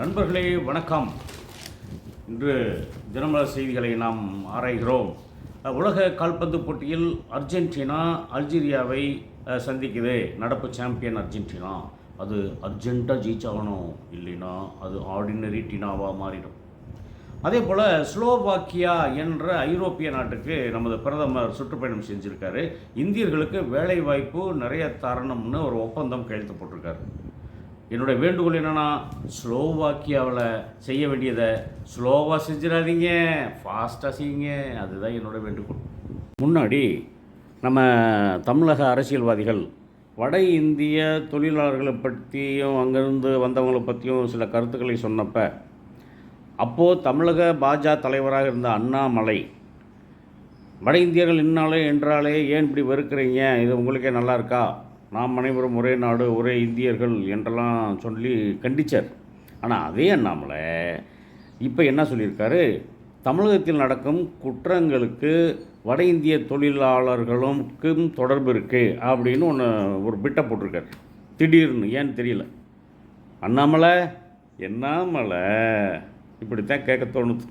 நண்பர்களே வணக்கம். இன்று தினமலர் செய்திகளை நாம் ஆராய்கிறோம். உலக கால்பந்து போட்டியில் அர்ஜென்டினா அல்ஜீரியாவை சந்திக்குது. நடப்பு சாம்பியன் அர்ஜென்டினா. அது அர்ஜென்ட்டாக ஜெயிச்சாகணும், இல்லைன்னா அது ஆர்டினரி டினாவாக மாறிடும். அதே போல் ஸ்லோவாக்கியா என்ற ஐரோப்பிய நாட்டுக்கு நமது பிரதமர் சுற்றுப்பயணம் செஞ்சுருக்காரு. இந்தியர்களுக்கு வேலை வாய்ப்பு நிறைய தரணும்னு ஒரு ஒப்பந்தம் கையெழுத்து போட்டிருக்காரு. என்னுடைய வேண்டுகோள் என்னென்னா, ஸ்லோவாக்கியாவில் செய்ய வேண்டியதை ஸ்லோவாக செஞ்சிடாதீங்க, ஃபாஸ்ட்டாக செய்யுங்க. அதுதான் என்னோடய வேண்டுகோள். முன்னாடி நம்ம தமிழக அரசியல்வாதிகள் வட இந்திய தொழிலாளர்களை பற்றியும் அங்கேருந்து வந்தவங்களை பற்றியும் சில கருத்துக்களை சொன்னப்போ, அப்போது தமிழக பாஜக தலைவராக இருந்த அண்ணாமலை, வட இந்தியர்கள் என்றாலே ஏன் இப்படி வெறுக்கிறீங்க, இது உங்களுக்கே நல்லா இருக்கா, நாம் அனைவரும் ஒரே நாடு ஒரே இந்தியர்கள் என்றெல்லாம் சொல்லி கண்டித்தார். ஆனால் அதே அண்ணாமலை இப்போ என்ன சொல்லியிருக்காரு, தமிழகத்தில் நடக்கும் குற்றங்களுக்கு வட இந்திய தொழிலாளர்களுக்கும் தொடர்பு இருக்குது அப்படின்னு ஒரு பிட்டை போட்டிருக்காரு. திடீர்னு ஏன்னு தெரியல. அண்ணாமலை இப்படித்தான் கேட்க தோணுது.